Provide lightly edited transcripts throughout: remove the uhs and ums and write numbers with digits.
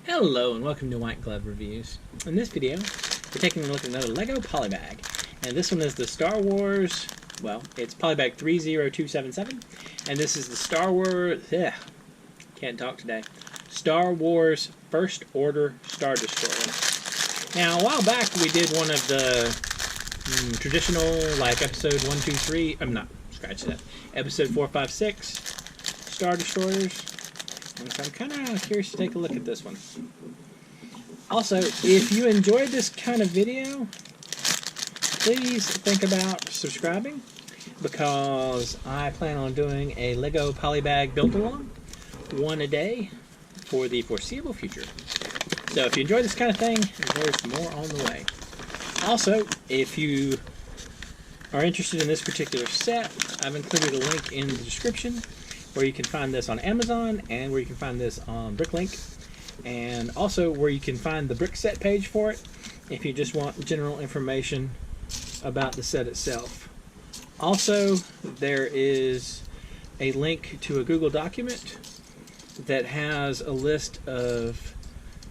Hello and welcome to White Glove Reviews. In this video, we're taking a look at another LEGO Polybag. And this one is the Star Wars, well, it's Polybag 30277. And this is the Star Wars, can't talk today, Star Wars First Order Star Destroyer. Now, a while back we did one of the traditional, like episode 1, 2, 3, I'm not, scratch that, episode 4, 5, 6 Star Destroyers. And so I'm kind of curious to take a look at this one. Also, if you enjoyed this kind of video, please think about subscribing, because I plan on doing a LEGO Polybag build-along, one a day, for the foreseeable future. So if you enjoy this kind of thing, there's more on the way. Also, if you are interested in this particular set, I've included a link in the description where you can find this on Amazon and where you can find this on Bricklink, and also where you can find the brick set page for it if you just want general information about the set itself. Also, there is a link to a Google document that has a list of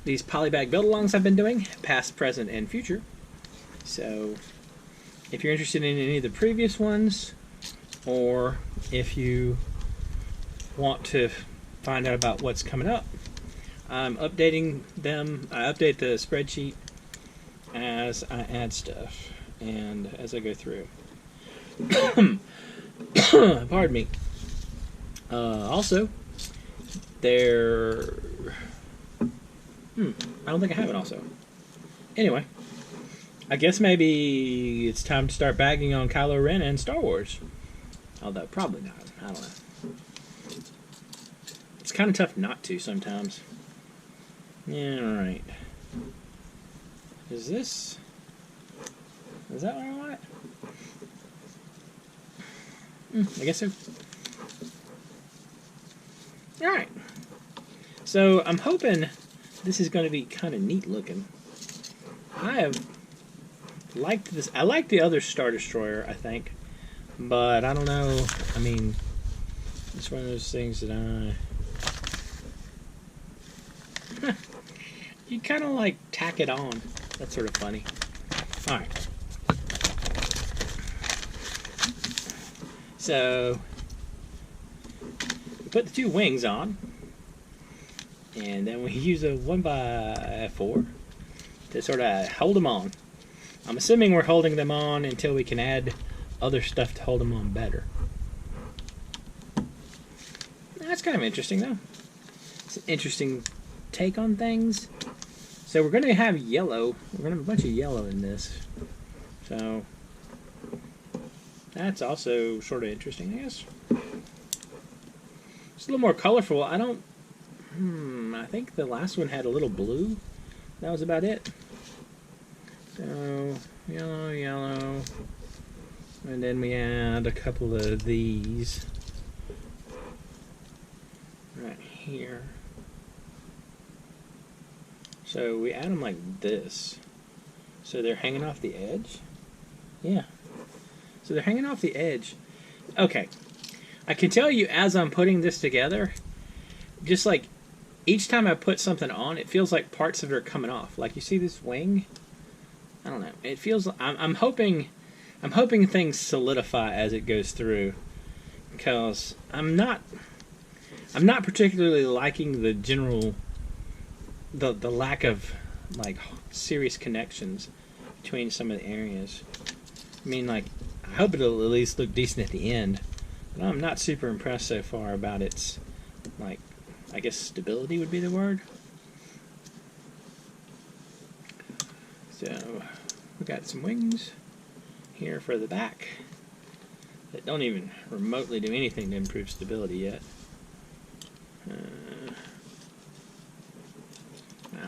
these Polybag build-alongs I've been doing, past, present, and future. So if you're interested in any of the previous ones, or if you want to find out about what's coming up, I'm updating them. I update the spreadsheet as I add stuff and as I go through. Pardon me. Also, there. I don't think I have it also. Anyway, I guess maybe it's time to start bagging on Kylo Ren and Star Wars. Although, probably not. I don't know. It's kind of tough not to sometimes. Yeah, alright. Is that what I want? I guess so. Alright. So, I'm hoping this is going to be kind of neat looking. I have liked this. I like the other Star Destroyer, I think. But, I don't know. I mean, it's one of those things that you kind of like tack it on. That's sort of funny. Alright. So, we put the two wings on, and then we use a 1x4 to sort of hold them on. I'm assuming we're holding them on until we can add other stuff to hold them on better. That's kind of interesting, though. It's an interesting take on things. So we're going to have yellow. We're going to have a bunch of yellow in this. So that's also sort of interesting, I guess. It's a little more colorful. I don't... I think the last one had a little blue. That was about it. So, yellow, yellow. And then we add a couple of these right here. So we add them like this. So they're hanging off the edge. Yeah. So they're hanging off the edge. Okay. I can tell you as I'm putting this together, just like each time I put something on, it feels like parts of it are coming off. Like you see this wing? I don't know. It feels. I'm hoping things solidify as it goes through, because I'm not particularly liking the general. The lack of like serious connections between some of the areas. I mean, like, I hope it'll at least look decent at the end, but I'm not super impressed so far about its, like, I guess stability would be the word. So we got some wings here for the back that don't even remotely do anything to improve stability yet.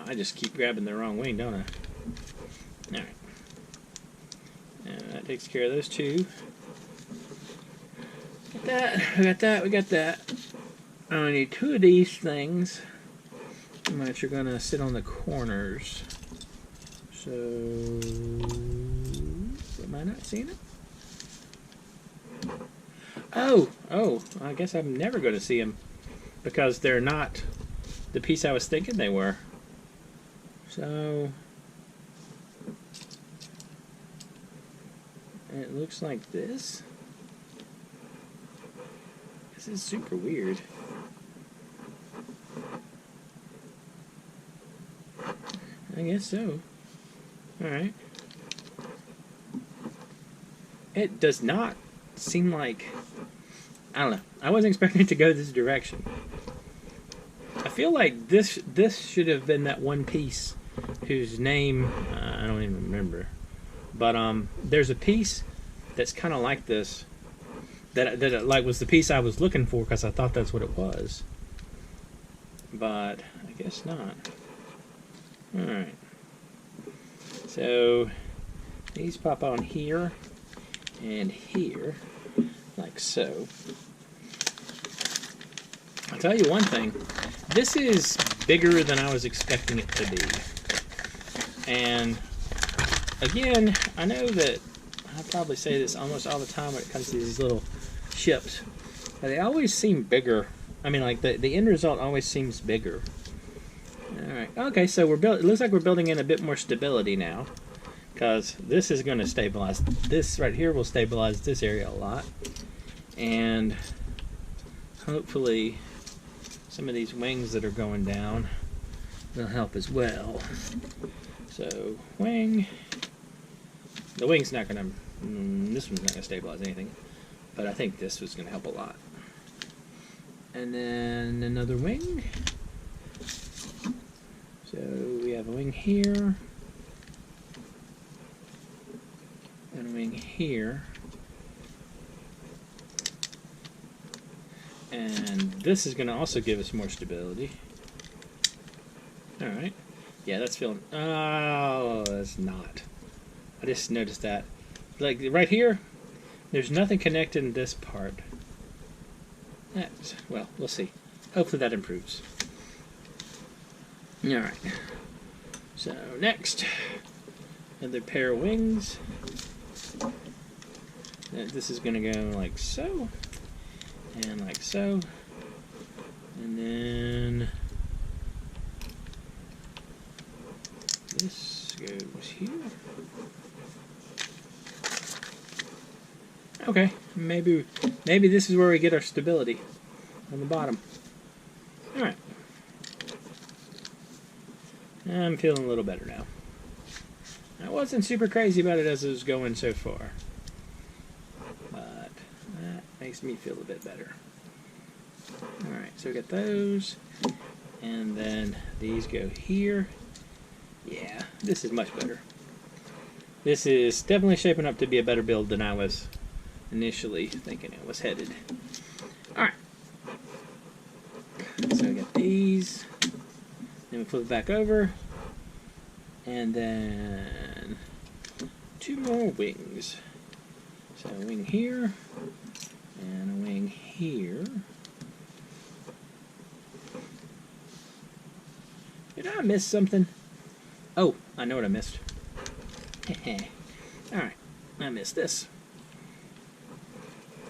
I just keep grabbing the wrong wing, don't I? Alright. And that takes care of those two. Got that, we got that, we got that. I only need two of these things, which are going to sit on the corners. So, am I not seeing it? Oh, I guess I'm never going to see them, because they're not the piece I was thinking they were. So it looks like this. This is super weird. I guess so. Alright. It does not seem like... I don't know. I wasn't expecting it to go this direction. I feel like this should have been that one piece whose name... I don't even remember. But there's a piece that's kind of like this. That like was the piece I was looking for because I thought that's what it was. But I guess not. Alright. So these pop on here and here, like so. I'll tell you one thing. This is bigger than I was expecting it to be. And again, I know that I probably say this almost all the time when it comes to these little ships, but they always seem bigger. I mean, like the end result always seems bigger. Alright, okay, so it looks like we're building in a bit more stability now, because this is going to stabilize. This right here will stabilize this area a lot, and hopefully some of these wings that are going down will help as well. So, wing. The wing's not going to, this one's not going to stabilize anything, but I think this was going to help a lot. And then another wing. So we have a wing here, and a wing here, and this is going to also give us more stability. Alright, yeah, that's feeling, oh, that's not. I just noticed that. Like right here, there's nothing connected in this part. That's, well, we'll see. Hopefully that improves. Alright, so next, another pair of wings. And this is going to go like so, and like so, and then this goes here. Okay, maybe this is where we get our stability, on the bottom. Alright. I'm feeling a little better now. I wasn't super crazy about it as it was going so far, but that makes me feel a bit better. Alright, so we got those, and then these go here. Yeah, this is much better. This is definitely shaping up to be a better build than I was initially thinking it was headed. Alright, so we got these. Then we flip it back over, and then two more wings. So a wing here, and a wing here. Did I miss something? Oh, I know what I missed. Alright, I missed this.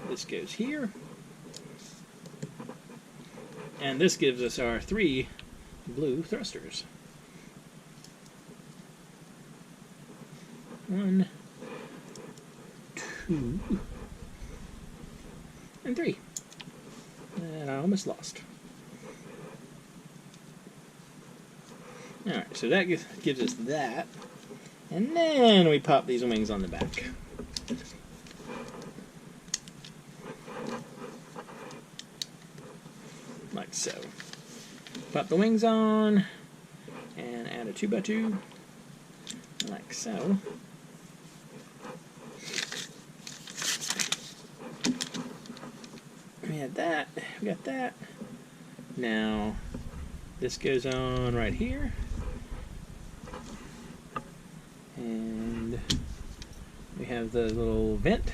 This goes here, and this gives us our 3 blue thrusters. 1, 2, and 3. And I almost lost. Alright, so that gives us that. And then we pop these wings on the back. Like so. Pop the wings on, and add a 2x2, like so. We had that, we got that. Now, this goes on right here. And we have the little vent.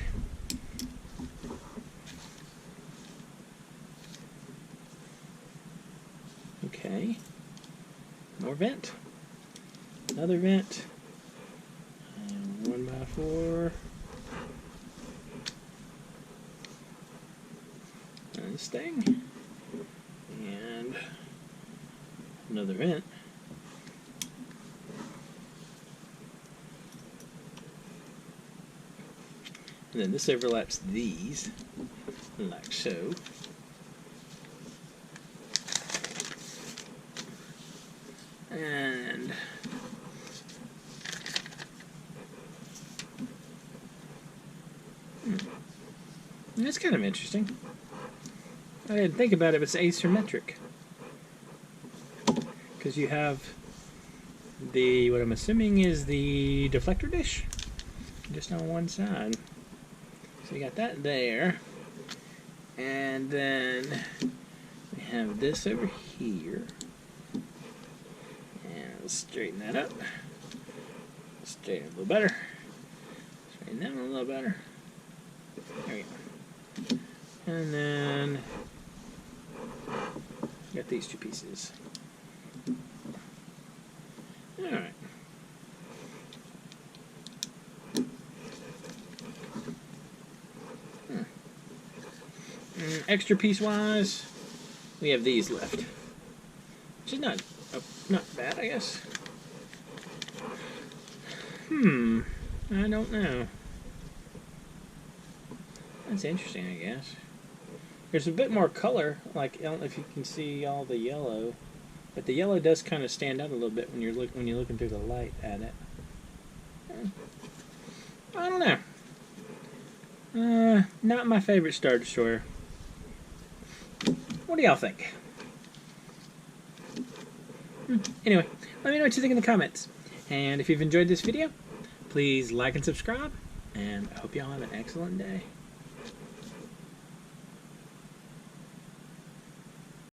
Okay, more vent, another vent, and 1x4, and this thing, and another vent, And then this overlaps these, like so. And that's kind of interesting. I didn't think about it, but it's asymmetric. Because you have the, what I'm assuming is the deflector dish, just on one side. So you got that there. And then we have this over here. And let's straighten that up. Straighten it a little better. Straighten that one a little better. There we go. And then got these two pieces. Alright. Extra piece wise, we have these left. Which is not bad, I guess. I don't know. That's interesting, I guess. There's a bit more color, like I don't know if you can see all the yellow, but the yellow does kind of stand out a little bit when you're looking through the light at it. I don't know. Not my favorite Star Destroyer. What do y'all think? Anyway, let me know what you think in the comments. And if you've enjoyed this video, please like and subscribe. And I hope y'all have an excellent day.